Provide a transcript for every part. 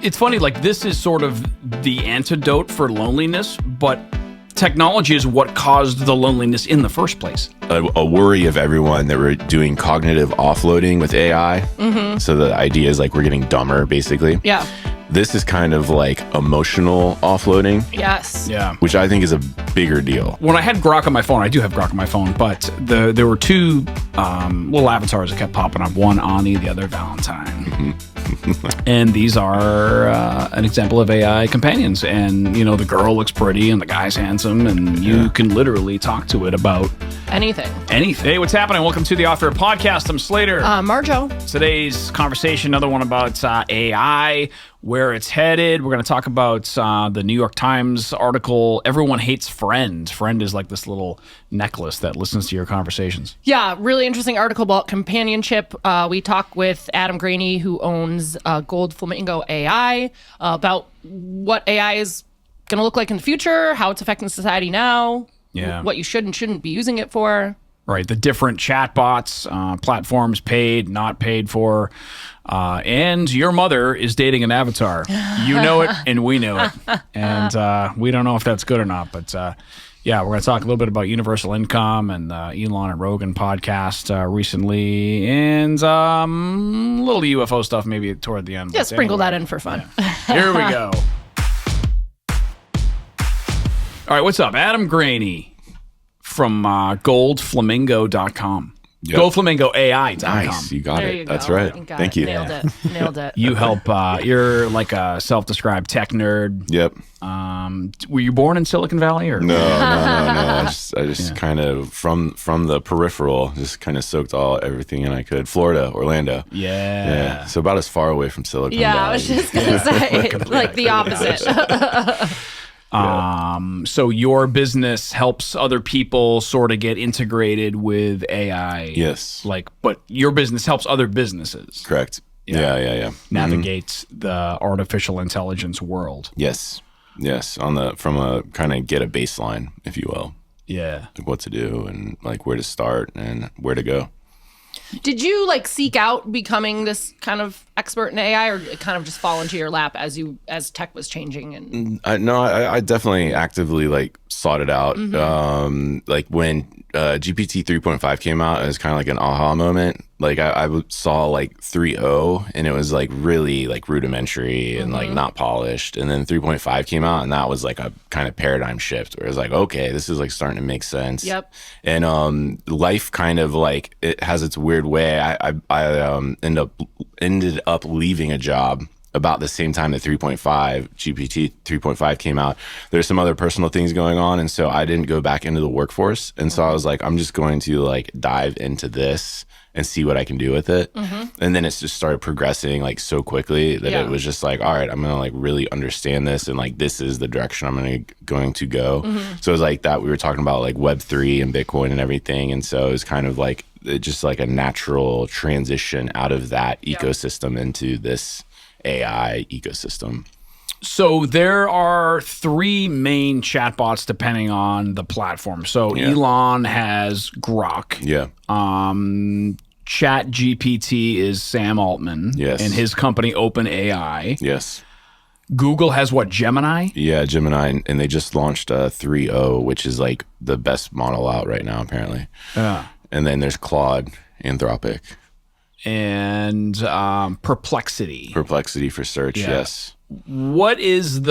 It's funny, like this is sort of the antidote for loneliness, but technology is what caused the loneliness in the first place. A worry of everyone that we're doing cognitive offloading with AI. So the idea is like we're getting dumber, basically. Yeah. This is kind of like emotional offloading. Yes. Yeah. Which I think is a bigger deal. When I had Grok on my phone, I do have Grok on my phone, but there were two little avatars that kept popping up. One Ani, the other Valentine. And these are an example of AI companions. And, you know, the girl looks pretty and the guy's handsome, and you can literally talk to it about anything. Hey, what's happening? Welcome to the Off Air Podcast. I'm Slater. Marjo. Today's conversation, another one about AI, where it's headed. We're going to talk about the New York Times article, Everyone Hates Friend. Friend is like this little necklace that listens to your conversations. Yeah, really interesting article about companionship. We talk with Adam Graney, who owns Gold Flamingo AI, about what AI is going to look like in the future, how it's affecting society now, what you should and shouldn't be using it for. Right, the different chatbots, platforms paid, not paid for, and your mother is dating an avatar. You know it, and we know it, and we don't know if that's good or not. But yeah, we're going to talk a little bit about universal income and Elon and Rogan podcast recently, and a little UFO stuff maybe toward the end. Yeah, sprinkle that in for fun. Yeah. Here we go. All right, what's up, Adam Graney from goldflamingo.com. Yep. Goldflamingoai.com. Nice, you got There it. you go. That's right. Thank you. Nailed it. You help, you're like a self-described tech nerd. Yep. Were you born in Silicon Valley? Or? No. I just kind of from the peripheral, just kind of soaked everything in I could. Florida, Orlando. Yeah. So about as far away from Silicon Valley. I was just gonna say like the opposite. So your business helps other people sort of get integrated with AI. Yes. But your business helps other businesses. Correct. Yeah. Navigate the artificial intelligence world. Yes. From a kind of get a baseline, if you will. Yeah. Like what to do and like where to start and where to go. Did you like seek out becoming this kind of expert in AI, or it kind of just fall into your lap as tech was changing? And I definitely actively like sought it out. Like when GPT 3.5 came out, it was kind of like an aha moment. Like I saw like 3.0 and it was like really like rudimentary and like not polished. And then 3.5 came out and that was like a kind of paradigm shift where it was like, okay, this is like starting to make sense. Yep. And life kind of like it has its weird way. I ended up leaving a job about the same time that GPT 3.5 came out. There's some other personal things going on, and so I didn't go back into the workforce. And so I was like, I'm just going to like dive into this and see what I can do with it. And then it's just started progressing like so quickly that it was just like, all right, I'm gonna like really understand this, and like this is the direction I'm going to go. So it was like that we were talking about like Web3 and Bitcoin and everything, and so it was kind of like just like a natural transition out of that ecosystem into this AI ecosystem. So there are three main chatbots depending on the platform. So Elon has Grok. Yeah. ChatGPT is Sam Altman. Yes. And his company OpenAI. Yes. Google has what, Gemini? Yeah, Gemini, and they just launched 3.0, which is like the best model out right now, apparently. Yeah. And then there's Claude, Anthropic. And Perplexity. Perplexity for search, yes. What is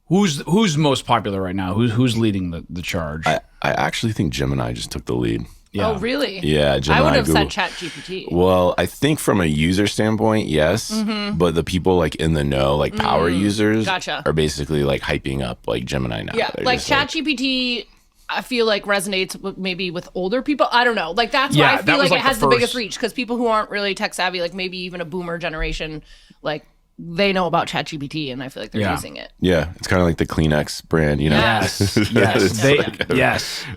who's most popular right now? Who's leading the charge? I actually think Gemini just took the lead. Yeah. Oh, really? Yeah, Gemini. I would have Google. said ChatGPT. Well, I think from a user standpoint, yes. But the people like in the know, like power users, are basically like hyping up like Gemini now. Yeah, like ChatGPT, I feel like resonates maybe with older people. I don't know. Like that's why I feel like it has the biggest reach, because people who aren't really tech savvy, like maybe even a boomer generation, like they know about ChatGPT, and I feel like they're using it. Yeah, it's kind of like the Kleenex brand, you know? Yes, yes.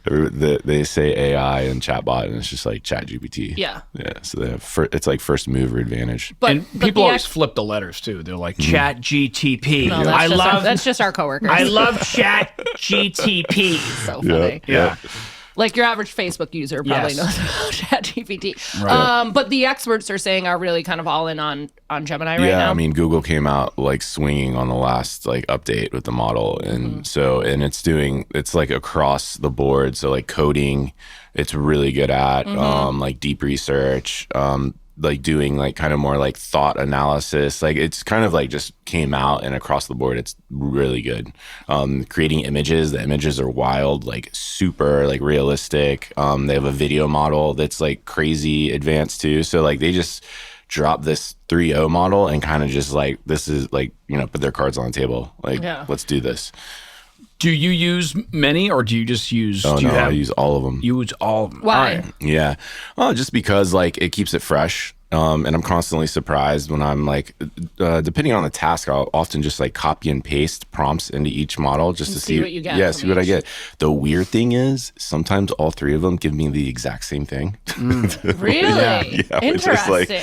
They say AI and chatbot, and it's just like ChatGPT. Yeah. So they have it's like first mover advantage. But people always flip the letters too. They're like ChatGTP. No, that's just our coworkers. I love ChatGTP. So funny. Yeah. Like your average Facebook user probably Yes. knows about ChatGPT. Right. But the experts are saying are really kind of all in on Gemini right Yeah, now. I mean, Google came out like swinging on the last like update with the model, and it's like across the board. So like coding, it's really good at like deep research, like doing like kind of more like thought analysis. Like it's kind of like just came out and across the board, it's really good. Creating images, the images are wild, like super like realistic. They have a video model that's like crazy advanced too. So like they just drop this 3.0 model and kind of just like, this is like, put their cards on the table. Like, let's do this. Do you use many, or do you just use? Oh, do you no, I use all of them. Use all of them. Why? All right. Yeah. Oh, just because like it keeps it fresh. And I'm constantly surprised when I'm like, depending on the task, I'll often just like copy and paste prompts into each model just to see what you get Yeah, from see what I each. get. The weird thing is sometimes all three of them give me the exact same thing. Really? Yeah, which is Interesting. like,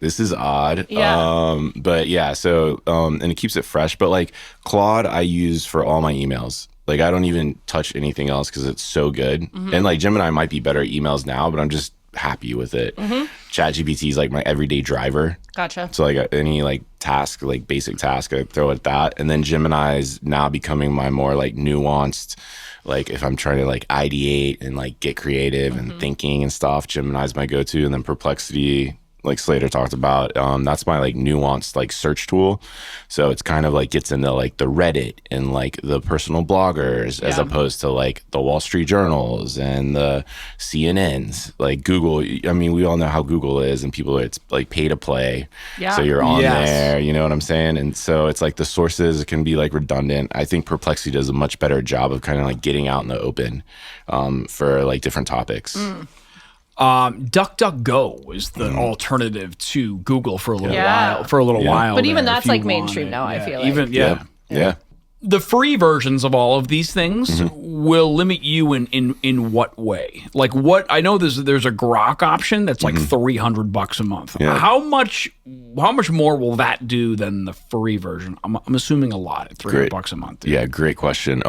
this is odd. Yeah. But yeah, so, and it keeps it fresh. But like Claude, I use for all my emails. Like I don't even touch anything else because it's so good. And like Gemini might be better at emails now, but I'm just happy with it. ChatGPT is like my everyday driver. Gotcha. So like any like task, like basic task, I throw it at that. And then Gemini is now becoming my more like nuanced, like if I'm trying to like ideate and like get creative and thinking and stuff, Gemini's my go-to. And then Perplexity, like Slater talked about, that's my like nuanced like search tool. So it's kind of like gets into like the Reddit and like the personal bloggers as opposed to like the Wall Street Journals and the CNNs. Like Google, I mean, we all know how Google is, and people, it's like pay to play. Yeah. So you're on Yes. there, you know what I'm saying? And so it's like the sources can be like redundant. I think Perplexity does a much better job of kind of like getting out in the open for like different topics. DuckDuckGo was the alternative to Google for a little Yeah. while. For a little while, But even there, that's if you like mainstream wanted. now, I feel like. Even Yeah. the free versions of all of these things will limit you in what way? Like what? I know there's a Grok option that's like $300 a month. Yeah. How much more will that do than the free version? I'm assuming a lot at $300 a month. Dude. Yeah, great question.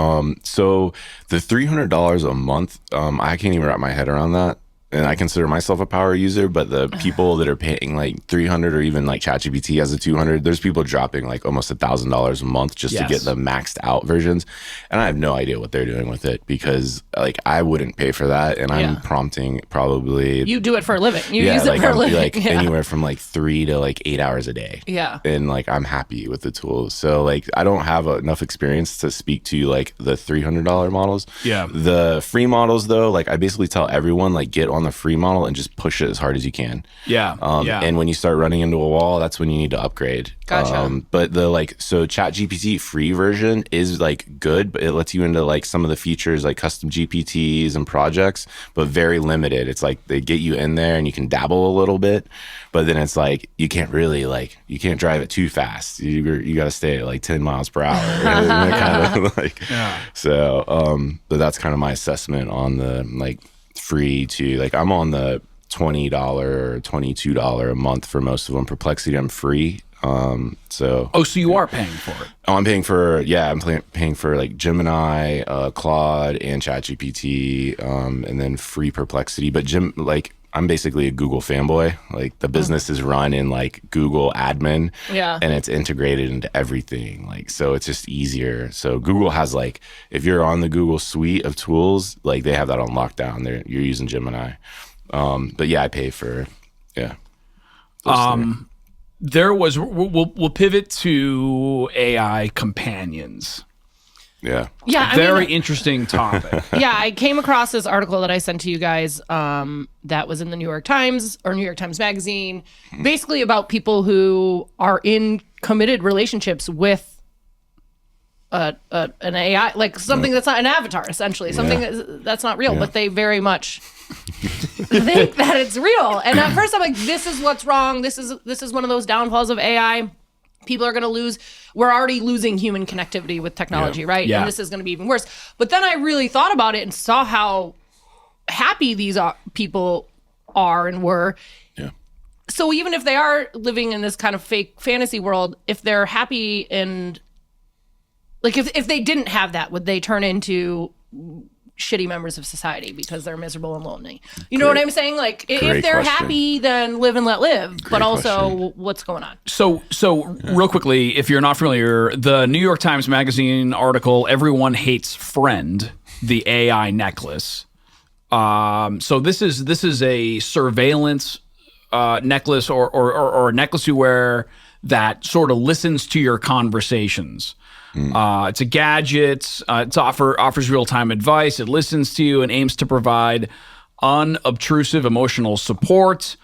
So the $300 a month, I can't even wrap my head around that. And I consider myself a power user, but the people that are paying like $300 or even like ChatGPT has a $200, there's people dropping like almost $1,000 a month just to Yes. get the maxed out versions. And I have no idea what they're doing with it because like I wouldn't pay for that. And I'm prompting probably You do it for a living. You use it like for a I'm living. like Yeah. anywhere from like 3 to like 8 hours a day. Yeah. And like I'm happy with the tools. So like I don't have enough experience to speak to like the $300 models. Yeah. The free models though, like I basically tell everyone like get on the free model and just push it as hard as you can. Yeah. And when you start running into a wall, that's when you need to upgrade. Gotcha. But the like, so ChatGPT free version is like good, but it lets you into like some of the features like custom GPTs and projects, but very limited. It's like they get you in there and you can dabble a little bit, but then it's like you can't really like you can't drive it too fast. You got to stay at like 10 miles per hour. kind of like, so. But that's kind of my assessment on the like free to like I'm on the $20 or $22 a month for most of them. Perplexity, I'm free. So you are paying for it. I'm paying for paying for like Gemini, Claude, and ChatGPT, and then free Perplexity. But I'm basically a Google fanboy. Like the business is run in like Google admin, and it's integrated into everything. Like so, it's just easier. So Google has like if you're on the Google suite of tools, like they have that on lockdown. You're using Gemini. But yeah, I pay for those three. There was we'll pivot to AI companions. Yeah. Yeah. I Very mean, interesting topic. yeah, I came across this article that I sent to you guys that was in the New York Times or New York Times Magazine, basically about people who are in committed relationships with an AI, like something that's not an avatar, essentially, something that's not real, but they very much think that it's real. And at first I'm like, this is what's wrong. This is one of those downfalls of AI. People are going to lose. We're already losing human connectivity with technology, right? Yeah. And this is going to be even worse. But then I really thought about it and saw how happy these people are and were. Yeah. So even if they are living in this kind of fake fantasy world, if they're happy and like if they didn't have that, would they turn into shitty members of society because they're miserable and lonely. You know what I'm saying? Like, if they're question. happy, then live and let live. But also, question. what's going on? So real quickly, if you're not familiar, the New York Times Magazine article, "Everyone Hates Friend," the AI necklace. So this is a surveillance necklace or a necklace you wear that sort of listens to your conversations. It's a gadget. It offers real-time advice. It listens to you and aims to provide unobtrusive emotional support.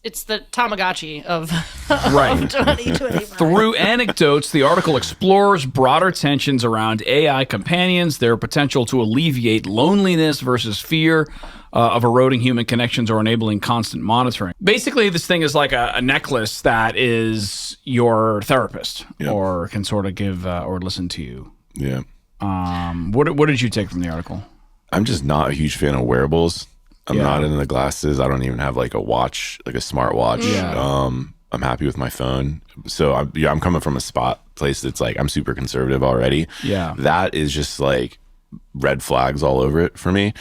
It's the Tamagotchi of, Right. of 2025. Through anecdotes, the article explores broader tensions around AI companions, their potential to alleviate loneliness versus fear of eroding human connections or enabling constant monitoring. Basically, this thing is like a necklace that is your therapist or can sort of give or listen to you. Yeah. What did you take from the article? I'm just not a huge fan of wearables. I'm not into the glasses. I don't even have like a watch, like a smart watch. Yeah. I'm happy with my phone. So I'm coming from a place that's like, I'm super conservative already. Yeah. That is just like red flags all over it for me.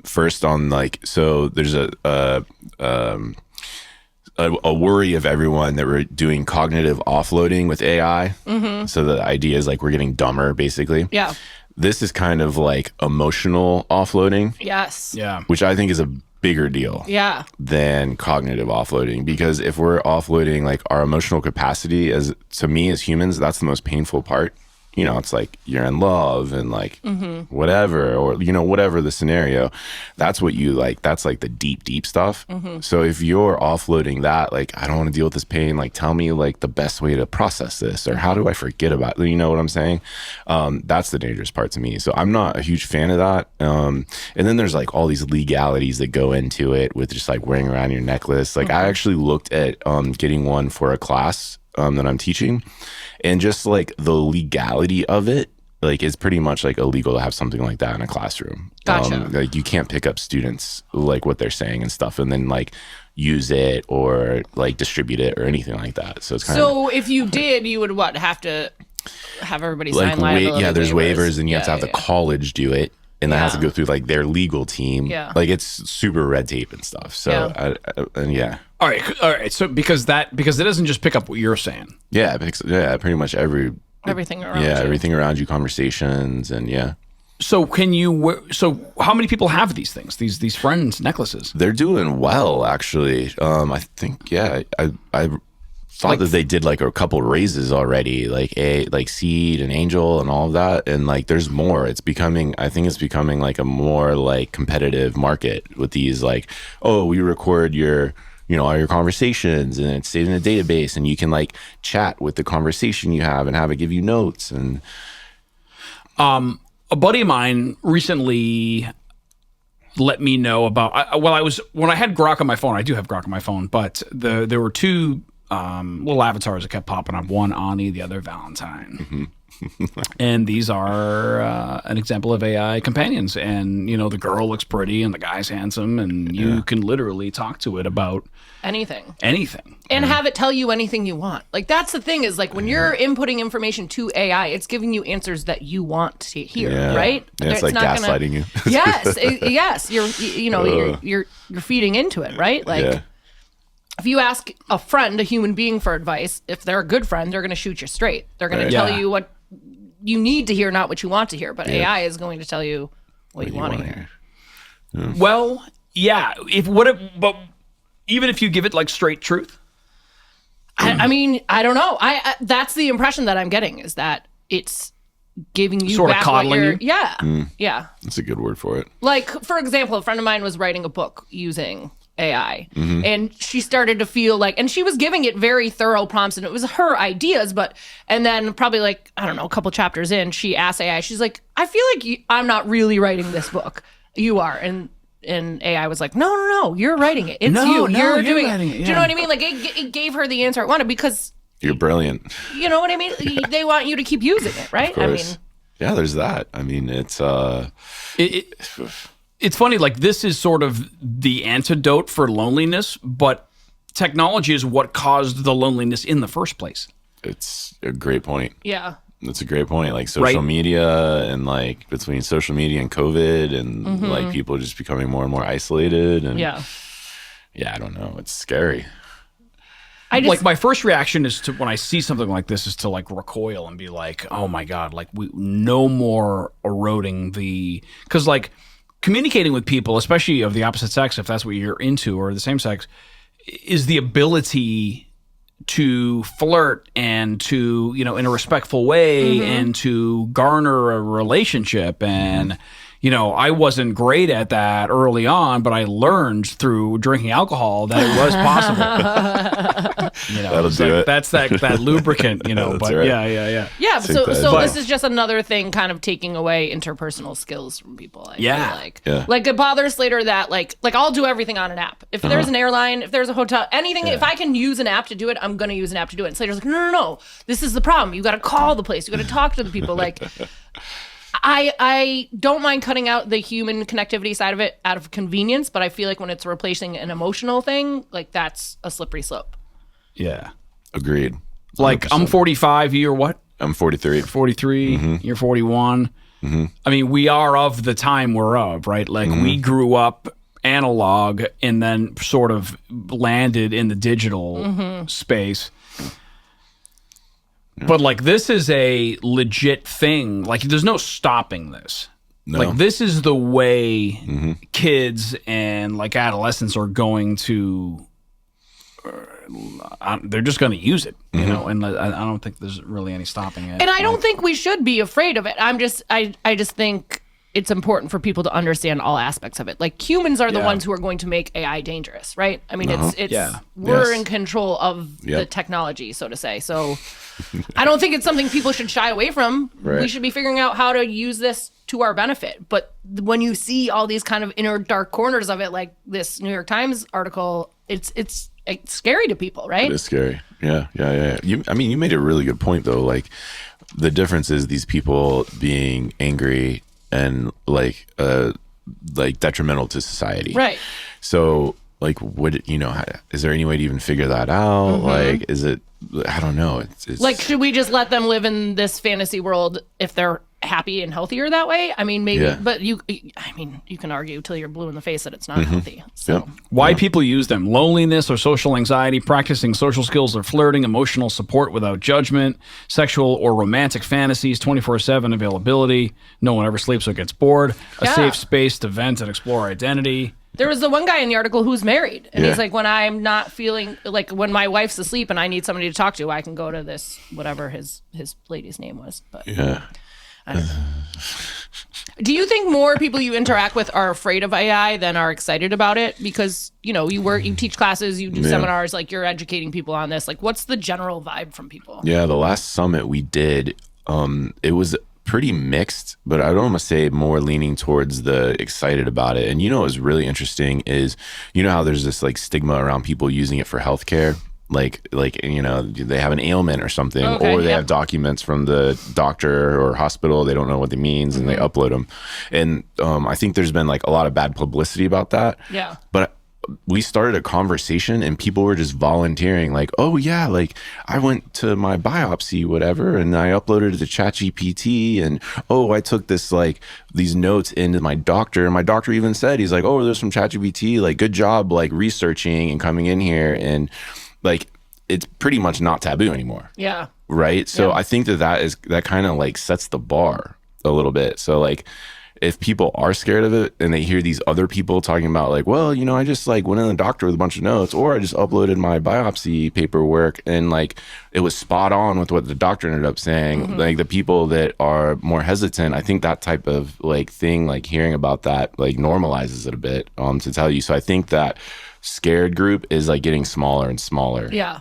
First on like, so there's a worry of everyone that we're doing cognitive offloading with AI. So the idea is like, we're getting dumber basically. Yeah. This is kind of like emotional offloading. Yes. Yeah. Which I think is a bigger deal Yeah. than cognitive offloading, because if we're offloading like our emotional capacity, as to me as humans, that's the most painful part. You know, it's like you're in love and like whatever, or, you know, whatever the scenario, that's what you like. That's like the deep stuff. So if you're offloading that, like, I don't want to deal with this pain, like, tell me like the best way to process this, or how do I forget about it? You know what I'm saying? That's the dangerous part to me. So I'm not a huge fan of that. And then there's like all these legalities that go into it with just like wearing around your necklace. Like I actually looked at getting one for a class that I'm teaching, and just like the legality of it, like it's pretty much like illegal to have something like that in a classroom. Gotcha. Like you can't pick up students, like what they're saying and stuff, and then like use it or like distribute it or anything like that. So it's kind of, So if you did, you would have to have everybody like sign liability there's waivers, and you have to have the yeah. college do it, and that has to Yeah. go through like their legal team. Yeah. Like it's super red tape and stuff. So and yeah. All right. So because it doesn't just pick up what you're saying. Yeah, it picks, pretty much everything around you. everything around you, conversations, and So so how many people have these things? These friends necklaces? they're doing well actually. I think I thought that they did like a couple raises already, like Seed and Angel and all of that, and like there's more. I think it's becoming like a more like competitive market with these like, oh, we record your, you know, all your conversations and it stays in a database, and you can like chat with the conversation you have and have it give you notes. And A buddy of mine recently let me know about. When I had Grok on my phone. I do have Grok on my phone, but there were two little avatars that kept popping up. One Ani, the other Valentine. And these are an example of AI companions. And you know, the girl looks pretty and the guy's handsome, and you can literally talk to it about anything. and have it tell you anything you want. Like that's the thing, is like when you're inputting information to AI, it's giving you answers that you want to hear, right? Yeah, it's like not gaslighting you. Yes, you're feeding into it, right? Like if you ask a friend, a human being, for advice, if they're a good friend, they're going to shoot you straight. They're going to tell you what you need to hear, not what you want to hear. But AI is going to tell you what you want to hear. well, yeah. But even if you give it like straight truth. I mean, I don't know. I that's the impression that I'm getting, is that it's giving you Sort of back coddling what you're, you? yeah. That's a good word for it. Like, for example, a friend of mine was writing a book using AI, Mm-hmm. and she started to feel like, and she was giving it very thorough prompts, and it was her ideas, and then probably like, I don't know, a couple chapters in, she asked AI, she's like, I feel like I'm not really writing this book. You are. And AI was like, no, you're writing it. It's you. You're doing it. Do you know what I mean? Like it gave her the answer it wanted, because You're brilliant. you know what I mean? They want you to keep using it, right? I mean, Yeah, there's that. I mean, it's It's funny, like this is sort of the antidote for loneliness, but technology is what caused the loneliness in the first place. it's a great point. yeah. That's a great point. Like social media and like between social media and COVID and like people just becoming more and more isolated. And yeah, I don't know. It's scary. Like my first reaction is to when I see something like this is to like recoil and be like, oh my God, like we no more eroding because like communicating with people, especially of the opposite sex, if that's what you're into, or the same sex, is the ability to flirt and to, in a respectful way and to garner a relationship. And I wasn't great at that early on, but I learned through drinking alcohol that it was possible. That'll do it. That's that lubricant, but right. Yeah. Yeah, so this is just another thing kind of taking away interpersonal skills from people. I feel like it bothers Slater that like I'll do everything on an app. If there's an airline, if there's a hotel, anything, if I can use an app to do it, I'm going to use an app to do it. And Slater's like, no. This is the problem. You got to call the place. You got to talk to the people. Like, I don't mind cutting out the human connectivity side of it out of convenience, but I feel like when it's replacing an emotional thing, like that's a slippery slope. Yeah. Agreed. 100%. Like I'm 45, you're what? I'm 43. 43, you're 41. I mean, we are of the time we're of, right? Like we grew up analog and then sort of landed in the digital space. But like this is a legit thing. Like there's no stopping this. No. Like this is the way kids and like adolescents are going to. They're just going to use it, and I don't think there's really any stopping it. And I don't think we should be afraid of it. I just think it's important for people to understand all aspects of it. Like humans are the ones who are going to make AI dangerous, right? I mean, we're in control of the technology, so to say. So I don't think it's something people should shy away from. Right. We should be figuring out how to use this to our benefit. But when you see all these kind of inner dark corners of it, like this New York Times article, it's scary to people, right? It is scary. Yeah. You made a really good point though. Like the difference is these people being angry and like detrimental to society. Right. So like, is there any way to even figure that out? Like, is it, I don't know. It's like, should we just let them live in this fantasy world if they're happy and healthier that way? I mean, maybe, but you can argue till you're blue in the face that it's not healthy. So why people use them: loneliness or social anxiety, practicing social skills or flirting, emotional support without judgment, sexual or romantic fantasies, 24/7 availability, no one ever sleeps or gets bored, a safe space to vent and explore identity. There was the one guy in the article who's married, and he's like, when I'm not feeling like when my wife's asleep and I need somebody to talk to, I can go to this, whatever his lady's name was. But I don't know. Do you think more people you interact with are afraid of AI than are excited about it? Because, you teach classes, you do seminars, like you're educating people on this. Like, what's the general vibe from people? Yeah, the last summit we did, it was pretty mixed, but I'd almost say more leaning towards the excited about it. And what was really interesting is, how there's this like stigma around people using it for healthcare. Like they have an ailment or something, or they have documents from the doctor or hospital, they don't know what it means, and they upload them. And I think there's been like a lot of bad publicity about that. Yeah. But we started a conversation and people were just volunteering like, oh yeah, like I went to my biopsy, whatever, and I uploaded it to ChatGPT, and I took this like these notes into my doctor, and my doctor even said, he's like, oh, there's from ChatGPT, like good job like researching and coming in here, and like it's pretty much not taboo anymore. Yeah. Right. So I think that kind of like sets the bar a little bit. So like if people are scared of it and they hear these other people talking about like, well, I just like went in the doctor with a bunch of notes, or I just uploaded my biopsy paperwork and like it was spot on with what the doctor ended up saying. Like the people that are more hesitant, I think that type of like thing, like hearing about that, like normalizes it a bit to tell you. So I think that scared group is like getting smaller and smaller. Yeah.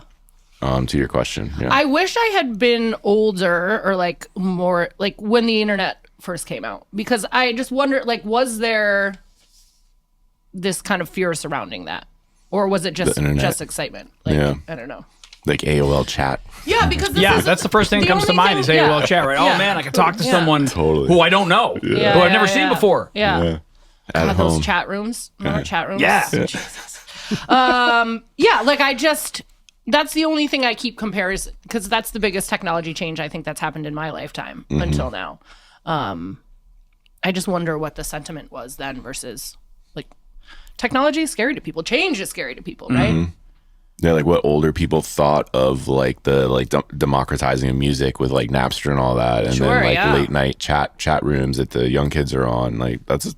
To your question. Yeah. I wish I had been older or like more like when the internet first came out, because I just wonder, like, was there this kind of fear surrounding that, or was it just excitement? Like, I don't know. Like AOL chat. Yeah, because that's the first thing that comes to mind is AOL chat, right? Oh man, I can talk to someone who I don't know, who I've never seen before. Yeah. God, those chat rooms. Remember chat rooms? Yeah. Jesus. Like That's the only thing I keep comparing, because that's the biggest technology change I think that's happened in my lifetime until now. I just wonder what the sentiment was then versus like technology is scary to people. Change is scary to people, right? Yeah, like what older people thought of like the democratizing of music with like Napster and all that, and then like late night chat rooms that the young kids are on. Like that's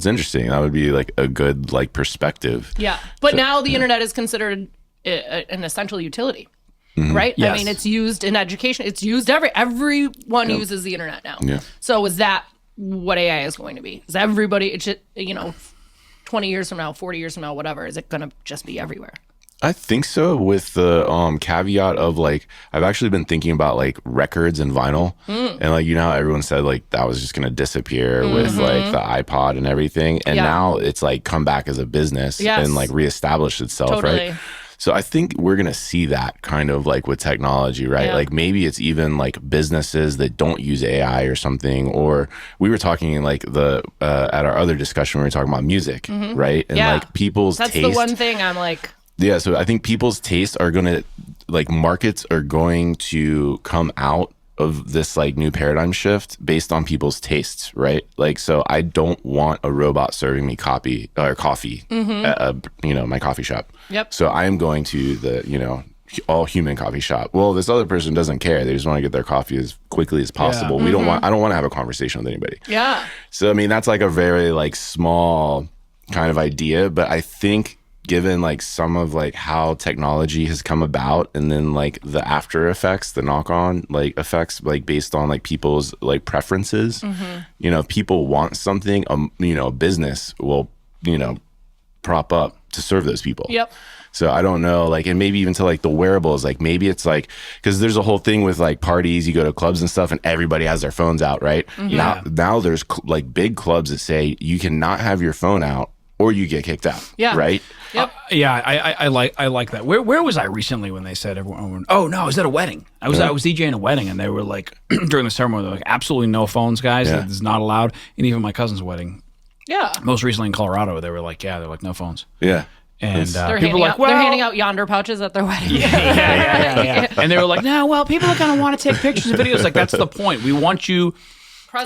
interesting. That would be like a good like perspective. Yeah, but now the internet is considered an essential utility, right? Yes. I mean, it's used in education. It's used everyone uses the internet now. Yeah. So is that what AI is going to be? Is everybody? It should, 20 years from now, 40 years from now, whatever. Is it going to just be everywhere? I think so, with the caveat of like, I've actually been thinking about like records and vinyl, and like, how everyone said like that was just gonna disappear with like the iPod and everything, and now it's like come back as a business and like reestablish itself, right? So I think we're gonna see that kind of like with technology, right? Like maybe it's even like businesses that don't use AI or something. Or we were talking in like the at our other discussion, we were talking about music, right? And like people's that's taste. the one thing I'm like. Yeah, so I think people's tastes are going to, like markets are going to come out of this like new paradigm shift based on people's tastes, right? Like, so I don't want a robot serving me coffee at my coffee shop. Yep. So I am going to the, all human coffee shop. Well, this other person doesn't care. They just want to get their coffee as quickly as possible. I don't want to have a conversation with anybody. Yeah. So, I mean, that's like a very like small kind of idea, but I think given like some of like how technology has come about, and then like the after effects, the knock-on like effects, like based on like people's like preferences, if people want something, a business will, prop up to serve those people. Yep. So I don't know, like, and maybe even to like the wearables, like maybe it's like, because there's a whole thing with like parties, you go to clubs and stuff and everybody has their phones out, right? Now there's like big clubs that say you cannot have your phone out or you get kicked out. Yeah. Right. Yep. I like that. Where was I recently when they said everyone? Oh no, I was at a wedding. I was DJing a wedding, and they were like during the ceremony, they're like, absolutely no phones, guys. That is not allowed. And even my cousin's wedding. Yeah. Most recently in Colorado, they were like, they're like no phones. Yeah. And people were like, they're handing out yonder pouches at their wedding. Yeah. And they were like, no, well, people are going to want to take pictures and videos. Like, that's the point. We want you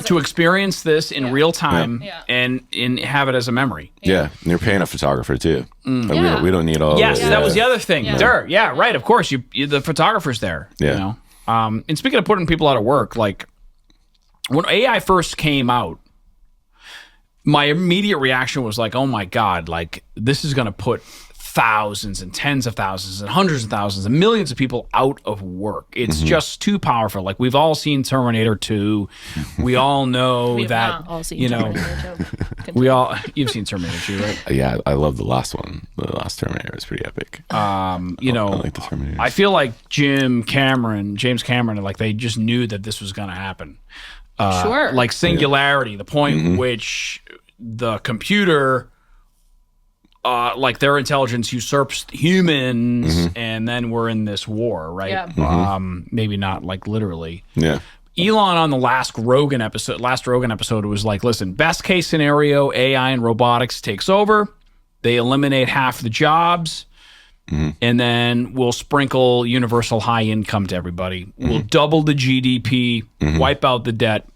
to experience this in real time and have it as a memory. Yeah. And you're paying a photographer too. Like, we don't need all Yes, of it. that was the other thing. Yeah, right. Of course, the photographer's there. Yeah. And speaking of putting people out of work, like when AI first came out, my immediate reaction was like, oh my God, like this is going to put thousands and tens of thousands and hundreds of thousands and millions of people out of work. It's just too powerful. Like we've all seen Terminator 2. We all know We've that, not all seen Terminator 2. You've seen Terminator 2, right? Yeah, I love the last one. The last Terminator was pretty epic. I like the Terminator. I feel like James Cameron, like they just knew that this was going to happen. Like singularity, the point in which the computer, like their intelligence usurps humans, and then we're in this war, right? Yeah. Maybe not like literally. Yeah. Elon on the last Rogan episode was like, listen, best case scenario, AI and robotics takes over. They eliminate half the jobs. And then we'll sprinkle universal high income to everybody. We'll double the GDP, wipe out the debt.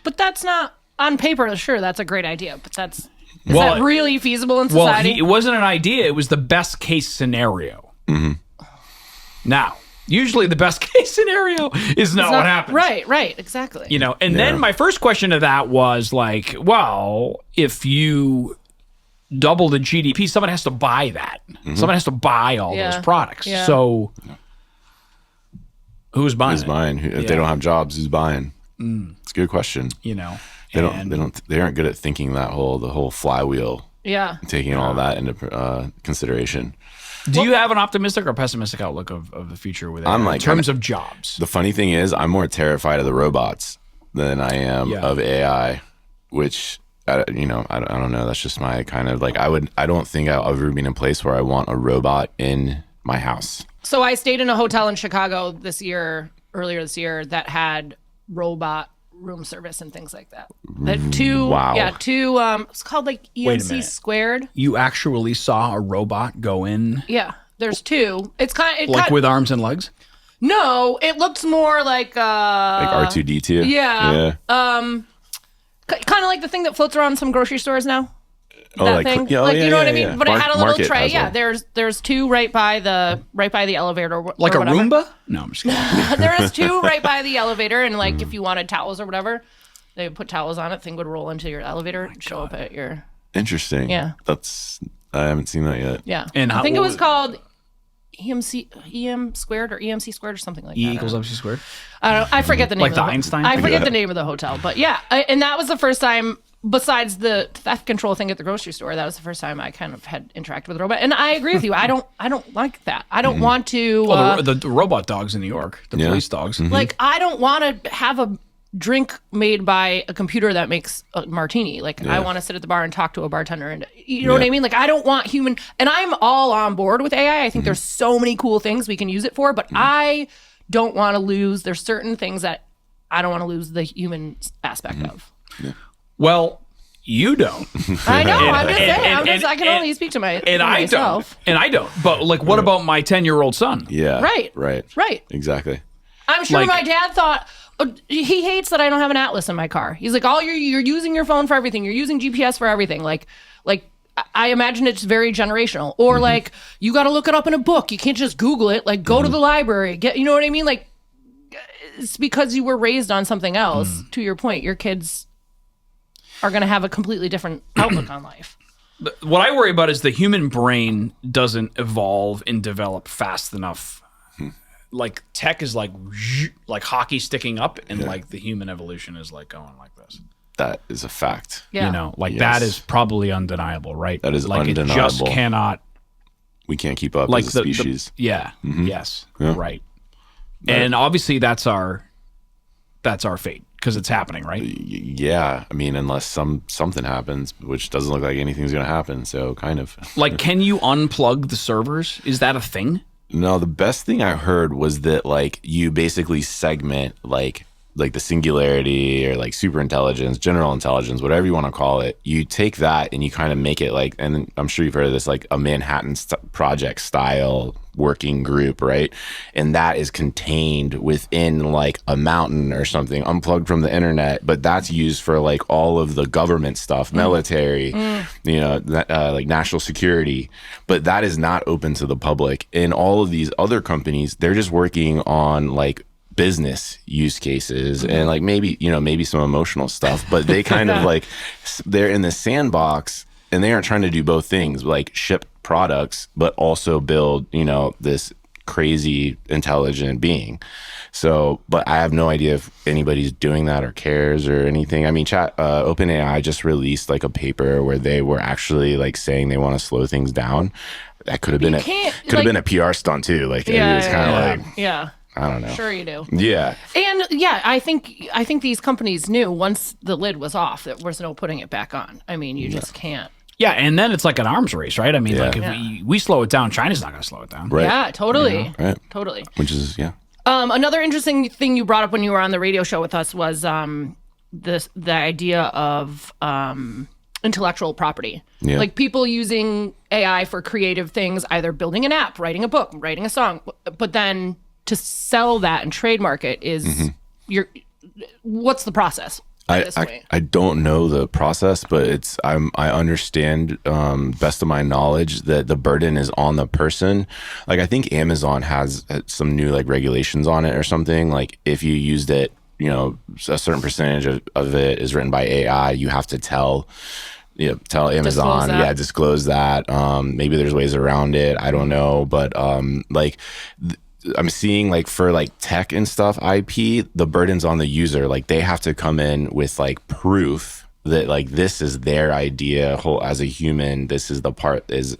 But that's not on paper. Sure, that's a great idea. But is that really feasible in society? Well, it wasn't an idea. It was the best case scenario. Now, usually the best case scenario is not what happens. Right, exactly. And then my first question to that was like, well, if you double the GDP, someone has to buy that. Someone has to buy all those products. Yeah. So who's buying? Who's buying? If they don't have jobs, who's buying? It's a good question. They aren't good at thinking the whole flywheel. Yeah. Taking all that into consideration. Do you have an optimistic or pessimistic outlook of the future with AI in terms of jobs? The funny thing is, I'm more terrified of the robots than I am of AI, which I don't know. That's just my kind of like, I don't think I've ever been in a place where I want a robot in my house. So I stayed in a hotel in Chicago earlier this year, that had robot room service and things like that. It's called like EMC Squared. You actually saw a robot go in? Yeah. There's two. It's kind Like with arms and legs? no, it looks more like R2D2. yeah. Kind of like the thing that floats around in some grocery stores now. Oh, That thing, yeah, like you know what I mean. yeah. But it had a little Market tray. has Yeah, one. there's two right by the elevator. Like or a whatever. Roomba? No, I'm just kidding. There is two right by the elevator, and like if you wanted towels or whatever, they would put towels on it. Thing would roll into your elevator, and show up at your Interesting. Yeah. I haven't seen that yet. yeah. And I how- think it what was was- called EM squared or EMC squared or something like E that. equals MC squared? I don't know. I forget the name. Like of the the Einstein I thing? forget the name of the hotel, but yeah, and that was the first time. Besides the theft control thing at the grocery store, that was the first time I kind of had interacted with a robot. And I agree with you. I don't like that. I don't want to. Oh, the robot dogs in New York, the police dogs. Like, I don't want to have a drink made by a computer that makes a martini. Like, I want to sit at the bar and talk to a bartender. And you know what I mean? Like, I don't want human. And I'm all on board with AI. I think there's so many cool things we can use it for, but I don't want to lose. There's certain things that I don't want to lose the human aspect of. Well, you don't. I know. I'm just saying. and- I can only speak to and for I myself. don't. And I don't. But like, what about my 10-year-old son? Yeah. Right. Right. Exactly. I'm sure Like- my dad thought he hates that I don't have an Atlas in my car. He's like, you're using your phone for everything. You're using GPS for everything. Like I imagine it's very generational. Or like you got to look it up in a book. You can't just Google it. Like go to the library. You know what I mean? Like it's because you were raised on something else. To your point, your kids are going to have a completely different outlook on life. What I worry about is the human brain doesn't evolve and develop fast enough. Like tech is like hockey sticking up, and like the human evolution is like going like this. That is a fact. Yeah. You know, like Yes. that is probably undeniable, right? That is like it just undeniable. cannot. We can't keep up Like as a species. Yes, Yeah. right. And obviously that's our fate because it's happening, right? Yeah. I mean, unless something happens, which doesn't look like anything's going to happen. So kind of. Like, can you unplug the servers? Is that a thing? No, the best thing I heard was that like you basically segment like the singularity or like super intelligence, general intelligence, whatever you want to call it. You take that and you kind of make it like, and I'm sure you've heard of this, like a Manhattan Project style working group, right? And that is contained within like a mountain or something, unplugged from the internet. But that's used for like all of the government stuff, military, you know, like national security. But that is not open to the public. And all of these other companies, they're just working on like business use cases and like maybe some emotional stuff, but they kind of like they're in the sandbox and they aren't trying to do both things, like ship products but also build this crazy intelligent being. So but I have no idea if anybody's doing that or cares or anything. I mean, OpenAI just released like a paper where they were actually like saying they want to slow things down. That could have been been a PR stunt too. Like it was kind of like I don't know. Sure you do. Yeah. And yeah, I think these companies knew once the lid was off that there was no putting it back on. I mean, you just can't. Yeah, and then it's like an arms race, right? I mean, like if Yeah. we slow it down, China's not going to slow it down. Right. Yeah, totally. Right. Totally. Which is Another interesting thing you brought up when you were on the radio show with us was the idea of intellectual property. Yeah. Like people using AI for creative things, either building an app, writing a book, writing a song, but then to sell that and trademark it is what's the process at this point? I don't know the process, but I understand best of my knowledge that the burden is on the person. Like I think Amazon has some new like regulations on it or something. Like if you used it, a certain percentage of it is written by AI, you have to tell Amazon, disclose that. Maybe there's ways around it. I don't know, but I'm seeing like for like tech and stuff, IP, the burden's on the user. Like they have to come in with like proof that like this is their idea. As a human, this is the part is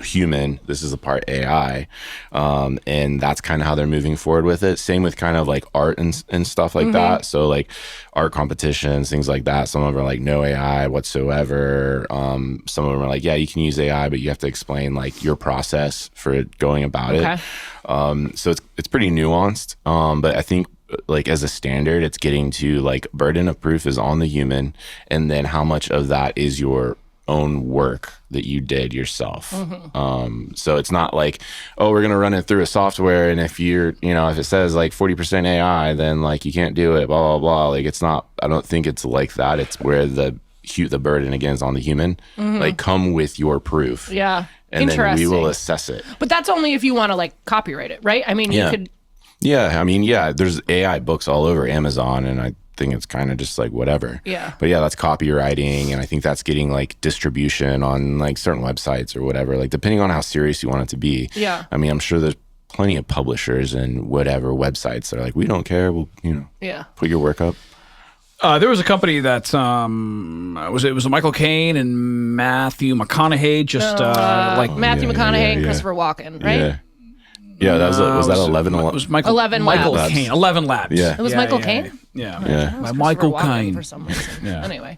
human. This is the part AI, and that's kind of how they're moving forward with it. Same with kind of like art and stuff like that. So like art competitions, things like that. Some of them are like no AI whatsoever. Some of them are like, yeah, you can use AI, but you have to explain like your process for going about it. So it's pretty nuanced. But I think like as a standard, it's getting to like burden of proof is on the human, and then how much of that is your own work that you did yourself. So it's not like, oh, we're going to run it through a software. And if if it says like 40% AI, then like you can't do it, blah, blah, blah. Like it's not, I don't think it's like that. It's where the burden again is on the human. Like come with your proof. Yeah. And then we will assess it. But that's only if you want to like copyright it, right? I mean, you could. Yeah. I mean, there's AI books all over Amazon, and I think it's kind of just like whatever. Yeah. But that's copywriting, and I think that's getting like distribution on like certain websites or whatever, like depending on how serious you want it to be. Yeah. I mean, I'm sure there's plenty of publishers and whatever websites that are like, we don't care. We'll, put your work up. There was a company that it was Michael Caine and Matthew McConaughey, Matthew McConaughey and Christopher Walken, right? Yeah, that was that 11. It was Michael 11 Michael Labs. Caine. 11 Labs. Yeah. It was Michael Caine? Yeah. It was Michael Christopher Walken Caine. for some reason. Anyway,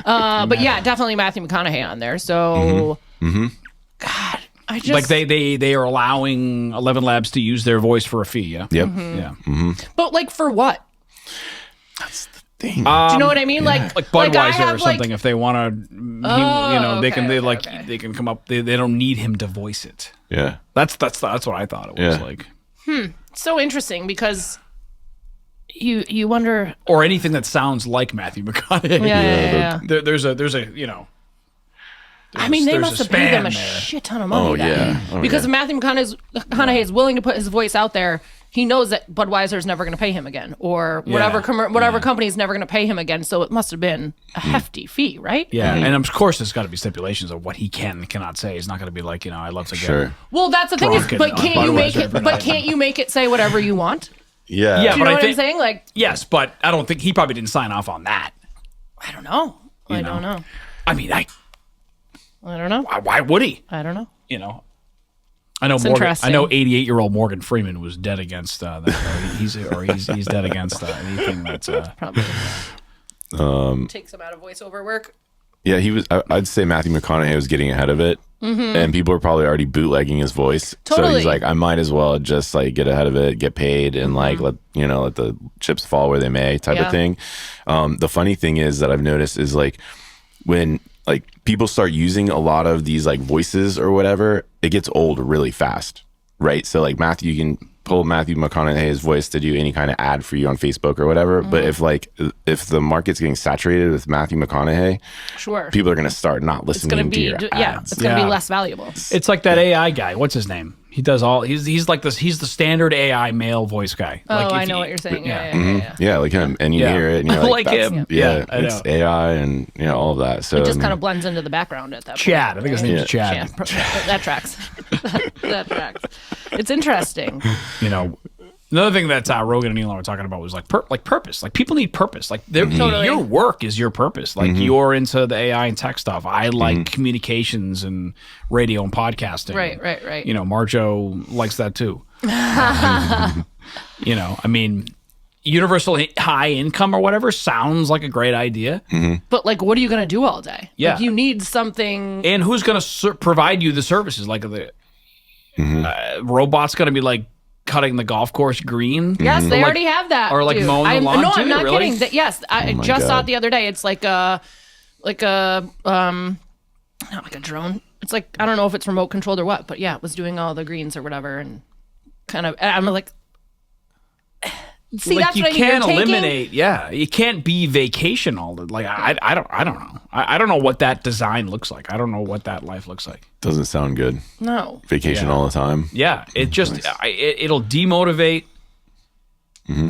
but yeah, definitely Matthew McConaughey on there. So, God, I just Like they are allowing 11 Labs to use their voice for a fee. Yeah. Yep. Yeah. But like for what? Thing. Do you know what I mean? Like Budweiser I have, or something. If they want to, they can. They can come up. They don't need him to voice it. Yeah. That's what I thought it was like. So interesting because you wonder, Or anything that sounds like Matthew McConaughey. yeah. There's a I mean, they there's must a have paid them a span there. shit ton of money. Oh, yeah. Because if Matthew McConaughey is willing to put his voice out there, he knows that Budweiser is never going to pay him again, or whatever company is never going to pay him again. So it must have been a hefty fee, right? Yeah, and of course there's got to be stipulations of what he can and cannot say. He's not going to be like, I love to get. Sure. Well, that's the thing is, Drunk but and can't you make Budweiser it? every But night. can't you make it say whatever you want? Yeah. Yeah, Do you but know I what think I'm saying? Like, yes, but I don't think he probably didn't sign off on that. I don't know. I don't know. I mean, I don't know. why would he? I don't know. I know Morgan. interesting. I know 88-year-old Morgan Freeman was dead against that. He's dead against anything that's. Probably. Take some out of voiceover work. Yeah, he was. I'd say Matthew McConaughey was getting ahead of it, and people are probably already bootlegging his voice. So Totally. he's like, I might as well just like get ahead of it, get paid, and like let the chips fall where they may, type of thing. The funny thing is that I've noticed is like when like people start using a lot of these like voices or whatever, it gets old really fast, right? So like Matthew, you can pull Matthew McConaughey's voice to do any kind of ad for you on Facebook or whatever. But if the market's getting saturated with Matthew McConaughey, Sure. people are going to start not It's going listening to to be your ads. it's going to Yeah. be less valuable. It's like that AI guy. What's his name? He does all. He's like this. He's the standard AI male voice guy. Oh, Like I if know you- what you're saying. Yeah. Yeah. Yeah, like him, and you Yeah. hear it, and you're like, Like that's- him. Yeah, I it's know. AI, and all of that. So It just I kind mean, of blends into the background at that point. Chad. I think his name's Chad. Yeah, that tracks. that tracks. It's interesting. Another thing that Rogan and Elon were talking about was like purpose. Like people need purpose. Like your work is your purpose. Like you're into the AI and tech stuff. I like communications and radio and podcasting. Right. Marjo likes that too. I mean, universal high income or whatever sounds like a great idea. But like, what are you going to do all day? Yeah. Like, you need something. And who's going to provide you the services? Like the robot's going to be like cutting the golf course green. Yes, they Or, like, already have that. or, like, dude. mowing the lawn, No, too, I'm not really? kidding. Yes, I my just saw God. it the other day. It's like a not like a drone. It's like, I don't know if it's remote controlled or what, but yeah, it was doing all the greens or whatever, and kind of. I'm like, see, Like that's you what I mean. can't You're taking- eliminate. Yeah, you can't be vacation all the. Like I don't know. I don't know what that design looks like. I don't know what that life looks like. doesn't sound good. No. Vacation Yeah. all the time. Yeah, it just it'll demotivate.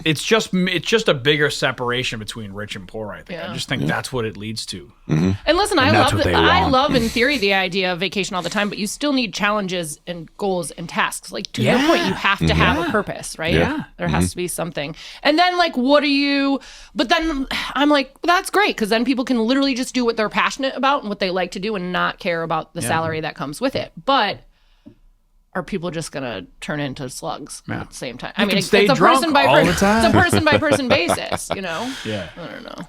It's just a bigger separation between rich and poor. I think. Yeah. I just think that's what it leads to. And listen, I that's love what they I want. love in theory the idea of vacation all the time, but you still need challenges and goals and tasks. Like to your Yeah. point, you have to have a purpose, right? Yeah. There has to be something. And then like, what are you? But then I'm like, well, that's great because then people can literally just do what they're passionate about and what they like to do and not care about the salary that comes with it. But are people just gonna turn into slugs at the same time? I mean, can it's stay a drunk person by all the person. time. It's a person by person basis, Yeah. I don't know.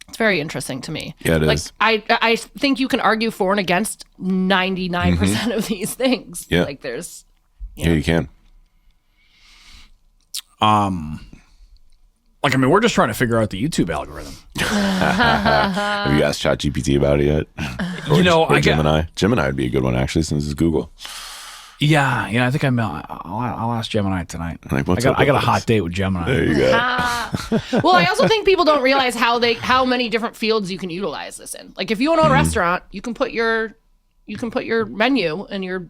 It's very interesting to me. Yeah, it like, is. I think you can argue for and against 99% of these things. Yeah. Like there's Yeah, you can. Like I mean, we're just trying to figure out the YouTube algorithm. Have you asked ChatGPT about it yet? Or Gemini would be a good one actually, since it's Google. Yeah, I think I'll ask Gemini tonight. Like, I got a hot date with Gemini. There you go. Well, I also think people don't realize how many different fields you can utilize this in. Like if you own a restaurant, you can put your menu and your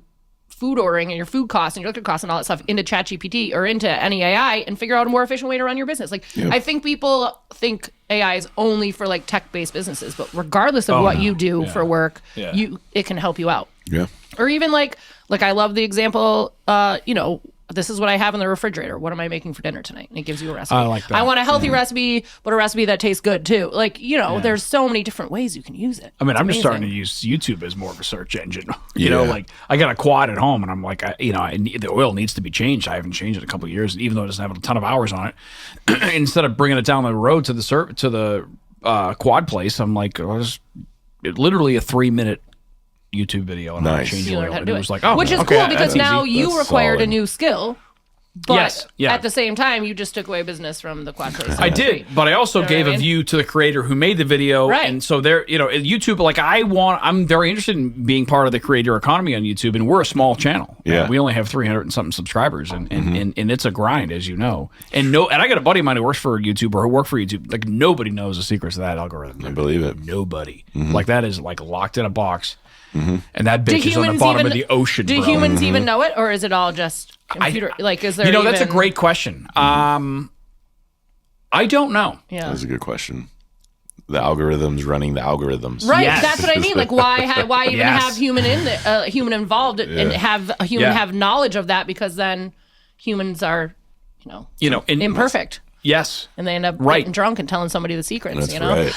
food ordering and your food costs and your liquor costs and all that stuff into ChatGPT or into any AI and figure out a more efficient way to run your business. Like I think people think AI is only for like tech-based businesses, but regardless of what you do for work, it can help you out. Yeah. Or even like I love the example, this is what I have in the refrigerator. What am I making for dinner tonight? And it gives you a recipe. I like that. I want a healthy recipe, but a recipe that tastes good too. Like, there's so many different ways you can use it. I mean, I'm just starting to use YouTube as more of a search engine. You know, like I got a quad at home and I'm like, the oil needs to be changed. I haven't changed it in a couple of years, even though it doesn't have a ton of hours on it. Instead of bringing it down the road to the quad place, I'm like, literally a 3-minute YouTube video and I changed the oil. And it was like, which is cool because now you required a new skill. But Yes, at the same time, you just took away business from the quad place. I did, but I also gave a view to the creator who made the video. Right. And so there, YouTube, like I'm very interested in being part of the creator economy on YouTube, and we're a small channel. Yeah. We only have 300 and something subscribers, and it's a grind, as you know. And I got a buddy of mine who works for YouTube or who worked for YouTube. Like nobody knows the secrets of that algorithm. I believe it. Nobody. Like that is like locked in a box. And that bitch is on the bottom of the ocean. Do humans even know it, or is it all just computer? Is there? That's a great question. I don't know. Yeah, that's a good question. The algorithms running the algorithms. Right. Yes. That's what I mean. Like, why even have human human involved and have a human have knowledge of that? Because then humans are, imperfect. Yes. And they end up getting drunk and telling somebody the secrets. That's right.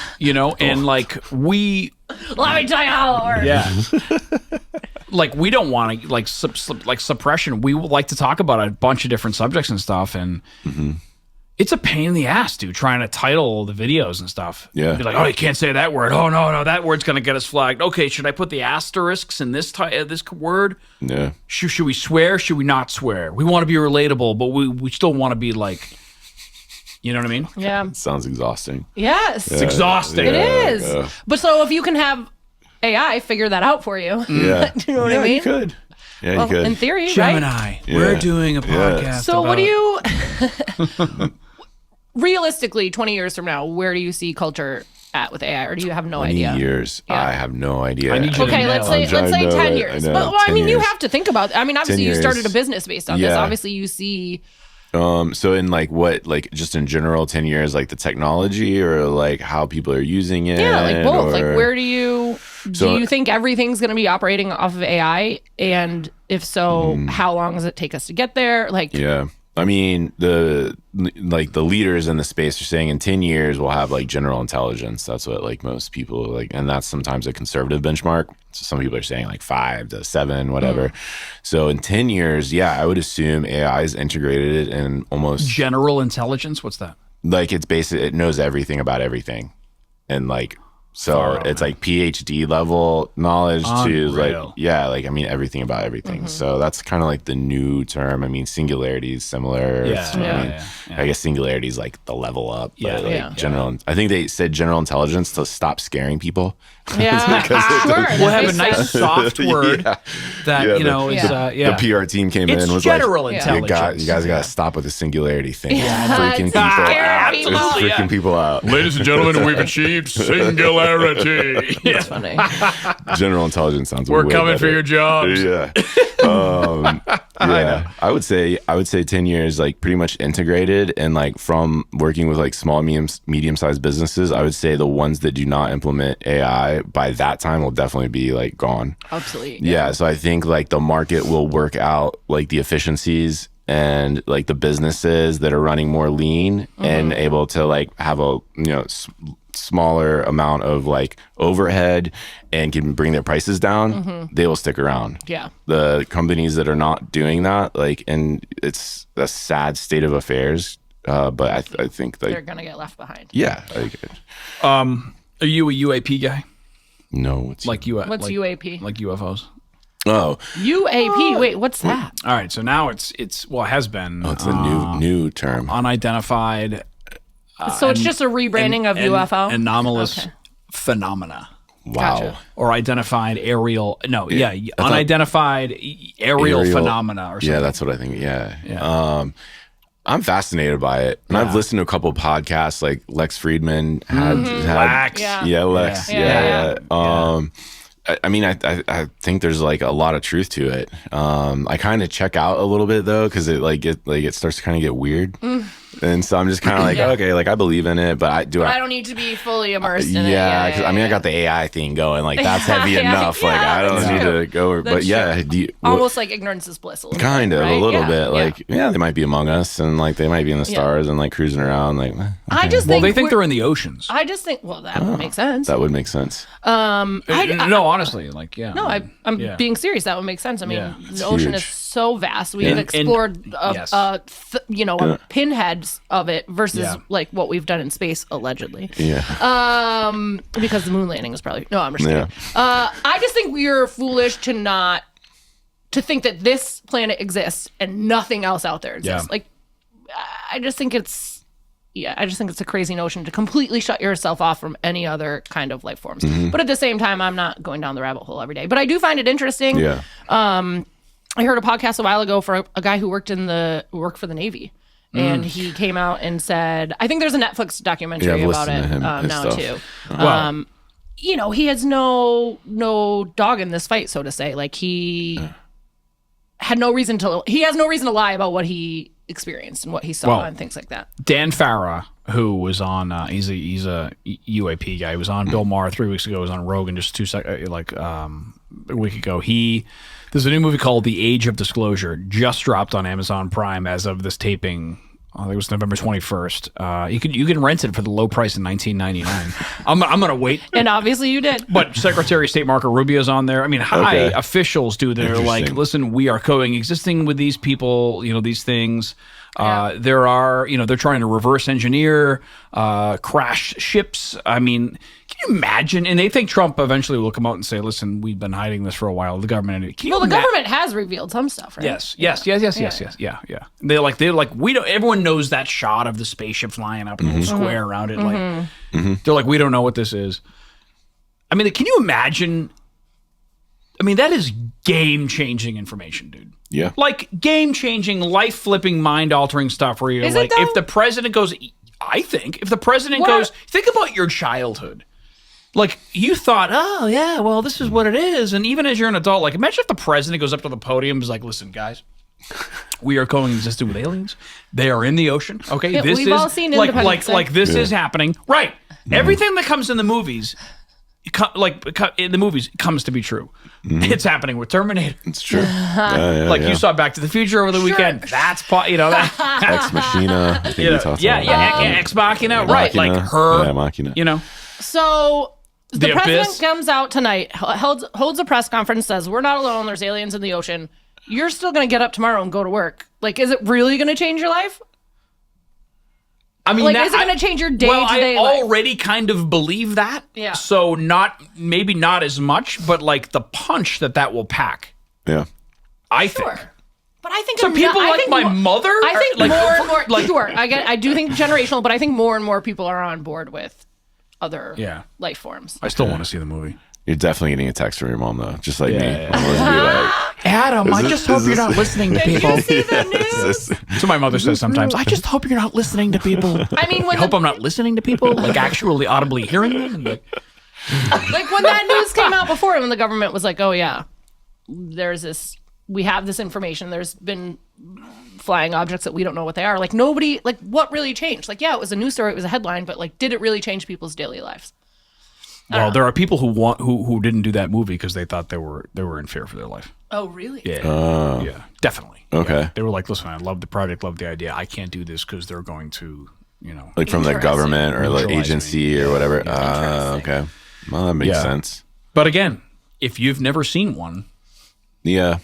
And like we. Let me tell you how it works. Yeah. Like we don't want to like suppression. We would like to talk about a bunch of different subjects and stuff, and it's a pain in the ass, dude, trying to title the videos and stuff. Yeah. Be like, oh, you can't say that word. Oh no, that word's gonna get us flagged. Okay, should I put the asterisks in this word? Yeah. Should we swear? Should we not swear? We want to be relatable, but we still want to be like. You know what I mean? Yeah. Sounds exhausting. Yes. It's exhausting. It is. Yeah. But so if you can have AI figure that out for you, yeah. Do you know what I mean? You could. Yeah, you could. In theory, Gemini, right? we're doing a podcast. So what do you realistically 20 years from now, where do you see culture at with AI, or do you have no idea? 20 years. Yeah. I have no idea. Okay, let's say 10 years. But you have to think about. I mean, obviously you started a business based on this. Obviously you see. So in just in general, 10 years, like the technology or like how people are using it? Yeah, like both. Like where do you think everything's going to be operating off of AI? And if so, how long does it take us to get there? Like, yeah. I mean, the leaders in the space are saying in 10 years we'll have like general intelligence. That's what like most people like, and that's sometimes a conservative benchmark. So some people are saying like 5 to 7, whatever. So in 10 years, I would assume AI is integrated in almost general intelligence. What's that? Like it's basically it knows everything about everything, and like. So it's like PhD level knowledge to like everything about everything. So that's kind of like the new term. I mean, singularity is similar. I guess singularity is like the level up. But general, I think they said general intelligence to stop scaring people. Yeah, sure. We'll have a nice soft word that is the PR team came in and was general like, intelligence. you guys got to stop with the singularity thing. It's freaking people out. It's freaking people out. Ladies and gentlemen, we've achieved singularity. That's funny. General intelligence sounds. We're way coming better. for your jobs. Yeah. I would say 10 years, like pretty much integrated, and like from working with like small, medium-sized businesses, I would say the ones that do not implement AI by that time will definitely be like gone. Obsolete. Yeah. So I think like the market will work out like the efficiencies and like the businesses that are running more lean and able to like have a smaller amount of like overhead and can bring their prices down, they will stick around. Yeah. The companies that are not doing that, like, and it's a sad state of affairs. But I think like they're gonna get left behind. Yeah. Are you a UAP guy? No. What's UAP? Like UFOs. Oh. UAP. Wait, what's that? All right. So now it has been. Oh, it's a new term. Unidentified. So it's just a rebranding of UFO? Anomalous phenomena. Wow. Gotcha. or unidentified aerial aerial phenomena or something. Yeah, that's what I think. Yeah. I'm fascinated by it. And I've listened to a couple of podcasts, like Lex Friedman had Lex. Yeah, Lex. Yeah. I mean, I think there's like a lot of truth to it. I kind of check out a little bit though, because it starts to kind of get weird, and so I'm just kind of like, okay, like I believe in it, but I don't need to be fully immersed in it. Yeah, because I mean, I got the AI thing going, like that's heavy enough. Like I don't need to go. But yeah, almost like ignorance is bliss. A little kind bit, of right? a little bit. Like they might be among us, and like they might be in the stars and like cruising around. Like I just they think they're in the oceans. I just think that would make sense. That would make sense. No, honestly, like No, I'm being serious. That would make sense. I mean, the ocean is huge. so vast. We've explored, pinheads of it versus like what we've done in space, allegedly. Yeah. Because the moon landing was probably no. I'm just kidding. I just think we are foolish to think that this planet exists and nothing else out there exists. Yeah. Like, I just think it's. Yeah, I just think it's a crazy notion to completely shut yourself off from any other kind of life forms. But at the same time, I'm not going down the rabbit hole every day. But I do find it interesting. Yeah. I heard a podcast a while ago for a guy who worked for the Navy. And he came out and said, I think there's a Netflix documentary about it now too. Well, He has no dog in this fight, so to say. Like he has no reason to lie about what he experienced and what he saw and things like that. Dan Farah, who was on, he's a UAP guy. He was on Bill Maher 3 weeks ago. He was on Rogan just a week ago. There's a new movie called The Age of Disclosure, just dropped on Amazon Prime as of this taping. I think it was November 21st. You can rent it for the low price of $19.99. I'm gonna wait. And obviously you did. But Secretary of State Marco Rubio's on there. I mean, high officials do. They're like, listen, we are coexisting with these people. These things. There are, they're trying to reverse engineer crashed ships. I mean, can you imagine? And they think Trump eventually will come out and say, listen, we've been hiding this for a while. The government. The government has revealed some stuff, right? Yes. Yeah. They're like, we don't, everyone knows that shot of the spaceship flying up in a little square around it. Like, they're like, we don't know what this is. I mean, can you imagine? I mean, that is game-changing information, dude. Yeah. Like game-changing, life-flipping, mind-altering stuff where you're is like, it, if the president goes, if the president goes, think about your childhood. Like, you thought, oh, yeah, well, this is what it is. And even as you're an adult, like, imagine if the president goes up to the podium and is like, listen, guys, we are coexisting with aliens. They are in the ocean. Okay, yeah, this we've is all seen Independence this is happening. Right. Everything that comes in the movies, in the movies, comes to be true. It's happening with Terminator. It's true. You saw Back to the Future over the weekend. That's that. Ex Machina. I think we talked about Ex Machina. Right, Machina. like her. Yeah, Machina. So the president Abyss comes out tonight, holds a press conference, says we're not alone. There's aliens in the ocean. You're still going to get up tomorrow and go to work. Like, is it really going to change your life? I mean, is it going to change your day-to-day life? I already kind of believe that. Yeah. So maybe not as much, but like the punch that will pack. Yeah. I think. But I think some people like my mother. I think like, more and more. Sure, I do think generational, but I think more and more people are on board with other life forms. I still want to see the movie. You're definitely getting a text from your mom though, just like me. Adam, I just hope you're not listening to people. Did you see the news? That's what my mother says sometimes. I just hope you're not listening to people. I mean, I hope I'm not listening to people, like actually audibly hearing them. And like when that news came out before, when the government was like, "Oh yeah, we have this information. There's been flying objects that we don't know what they are." Like nobody, like what really changed? Like it was a news story, it was a headline, but like, did it really change people's daily lives? Well, there are people who didn't do that movie because they thought they were in fear for their life. Oh, really? Yeah. Yeah, definitely. Okay. Yeah. They were like, listen, I love the project, love the idea. I can't do this because they're going to, like from the government or the agency or whatever. Okay. Well, that makes sense. But again, if you've never seen one, yeah,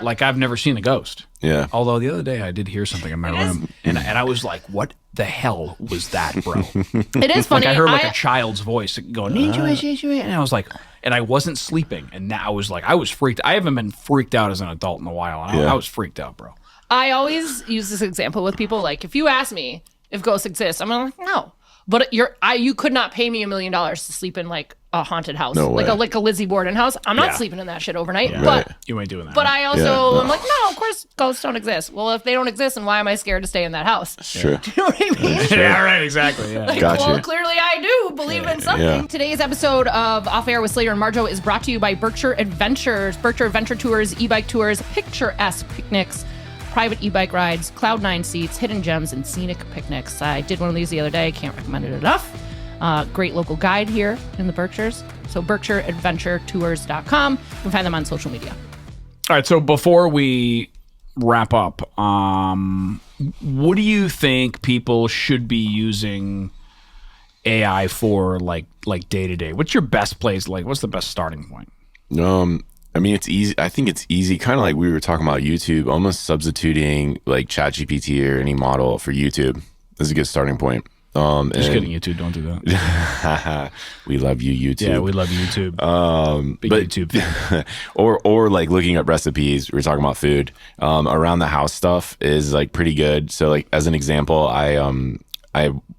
like I've never seen a ghost. Yeah. Although the other day I did hear something in my room, and I was like, what the hell was that, bro? It is funny. Like I heard like a child's voice going, and I was like, and I wasn't sleeping, and now I was like, I was freaked. I haven't been freaked out as an adult in a while, and I was freaked out, bro. I always use this example with people. Like, if you ask me if ghosts exist, I'm like, no. But you could not pay me $1 million to sleep in like a haunted house, No way. like a Lizzie Borden house. I'm not Yeah. sleeping in that shit overnight. Yeah. But Right. You ain't doing that. but I also Yeah. am like, no, of course ghosts don't exist. Well, if they don't exist, then why am I scared to stay in that house? Sure. You know what I mean? Yeah, right, exactly. Yeah. Gotcha. Well, clearly I do believe in something. Yeah. Today's episode of Off Air with Slater and Marjo is brought to you by Berkshire Adventures. Berkshire Adventure Tours, e-bike tours, picturesque picnics, private e-bike rides, Cloud9 seats, hidden gems, and scenic picnics. I did one of these the other day. Can't recommend it enough. Great local guide here in the Berkshires. So BerkshireAdventureTours.com. You can find them on social media. All right, so before we wrap up, what do you think people should be using AI for, like day to day? What's your best place? Like, what's the best starting point? I mean, it's easy. I think it's easy, kind of like we were talking about YouTube, almost substituting like ChatGPT or any model for YouTube is a good starting point. Just kidding, YouTube. Don't do that. We love you, YouTube. Yeah, we love YouTube. Big but- YouTube fan. or like looking up recipes. We were talking about food. Around the house stuff is like pretty good. So like as an example, I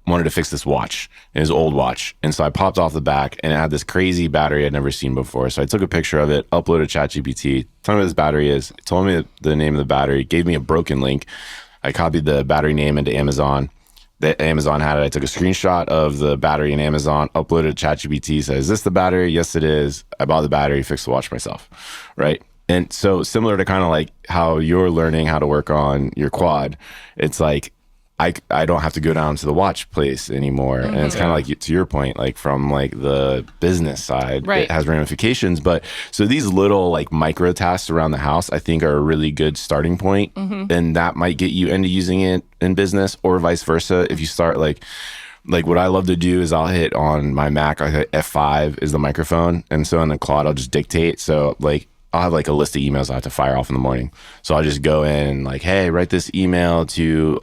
wanted to fix this watch. It was an old watch, and so I popped off the back, and it had this crazy battery I'd never seen before. So I took a picture of it, uploaded ChatGPT, told me what this battery is. It told me the name of the battery, gave me a broken link. I copied the battery name into Amazon. Amazon had it. I took a screenshot of the battery in Amazon, uploaded to ChatGPT, said, is this the battery? Yes, it is. I bought the battery, fixed the watch myself, right? And so similar to kind of like how you're learning how to work on your quad, it's like I don't have to go down to the watch place anymore. And it's kind of like, to your point, like from like the business side, Right. it has ramifications. But so these little like micro tasks around the house, I think are a really good starting point. And that might get you into using it in business or vice versa. If you start like what I love to do is I'll hit on my Mac, I hit F5 is the microphone. And so in the Claude, I'll just dictate. So like, I'll have like a list of emails I have to fire off in the morning. So I'll just go in and like, hey, write this email to,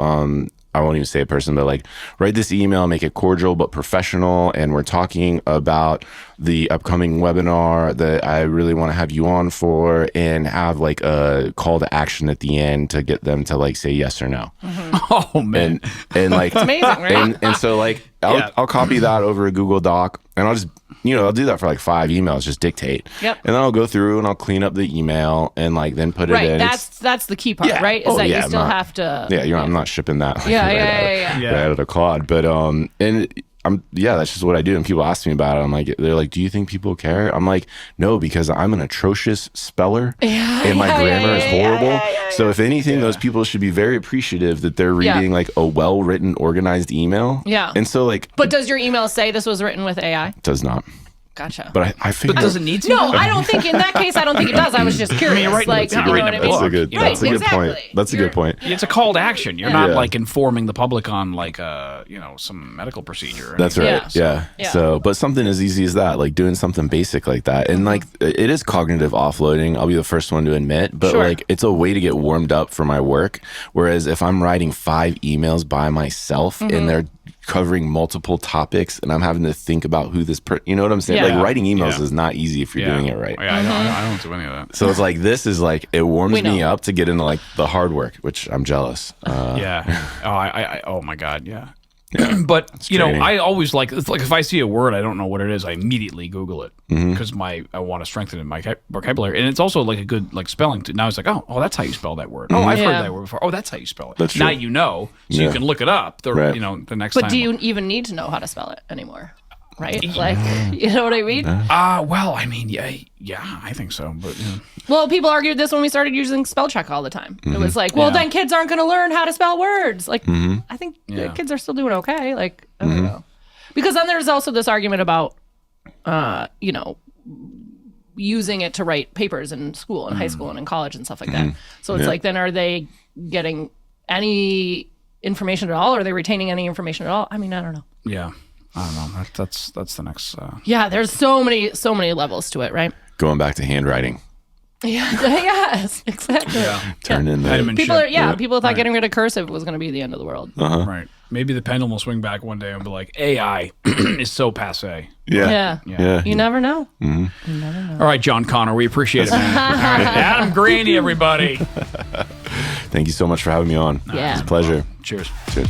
I won't even say a person, but like write this email, make it cordial but professional. And we're talking about the upcoming webinar that I really want to have you on for, and have like a call to action at the end to get them to like say yes or no. Oh man, And like, It's amazing, right? and so like I'll copy that over a Google Doc, and I'll just, I'll do that for like 5 emails, just dictate. Yep. And then I'll go through and I'll clean up the email and like then put it Right. in. That's the key part, Yeah. right? Is Oh, that yeah, you I'm still not- have to. Yeah, I'm not shipping that. Like, Yeah, right yeah, out, yeah. right out of the Claude. But that's just what I do. And people ask me about it. They're like, do you think people care? I'm like, no, because I'm an atrocious speller and my grammar is horrible. So if anything, those people should be very appreciative that they're reading like a well-written, organized email. Yeah. And so like, But does your email say this was written with AI? it does not. Gotcha. But I figured. but does it need to? No, I don't think in that case. I don't think it does. I was just curious. you're right. Like, That's you a know good- what I that's mean? That's a good. Right, That's a good point. exactly. That's a good point. It's a call to action. You're not Yeah. like informing the public on like some medical procedure. or That's anything. right. Yeah. Yeah. So, but something as easy as that, like doing something basic like that. And like, it is cognitive offloading. I'll be the first one to admit, but Sure. like, it's a way to get warmed up for my work. Whereas if I'm writing 5 emails by myself and they're covering multiple topics and I'm having to think about who this you know what I'm saying? Yeah. Like writing emails Yeah. is not easy if you're doing it right. Yeah, I don't do any of that. So it's like, this is like, it warms We know. me up to get into like the hard work, which I'm jealous. Yeah. Oh my God. Yeah. But training. I always it's like if I see a word I don't know what it is, I immediately Google it because I want to strengthen my vocabulary, and it's also like a good like spelling. Now it's like oh that's how you spell that word. Oh, I've Yeah. heard that word before. Oh, that's how you spell it. That's now true. you know, so you Yeah. can look it up. Right. The next But time. do you even need to know how to spell it anymore? Right? Like, you know what I mean? Well, I mean, yeah, I think so. But Well, people argued this when we started using spell check all the time. It was like, well, Yeah. then kids aren't going to learn how to spell words. Like, I think Yeah. kids are still doing okay. Like, I don't know. Because then there's also this argument about, using it to write papers in school and high school and in college and stuff like that. So it's like, then are they getting any information at all? Are they retaining any information at all? I mean, I don't know. yeah, I don't know. That's the next. Yeah, there's so many levels to it, right? Going back to handwriting, Yeah, yes, exactly. turn in the Vitamin People shit. are, people thought getting rid of cursive was going to be the end of the world. Right. Maybe the pendulum will swing back one day and be like, AI is so passe. Yeah. Yeah. You never know. All right, John Connor, we appreciate it, man. All right, Adam Graney, everybody. Thank you so much for having me on. Yeah. It's a pleasure. Cheers. Cheers.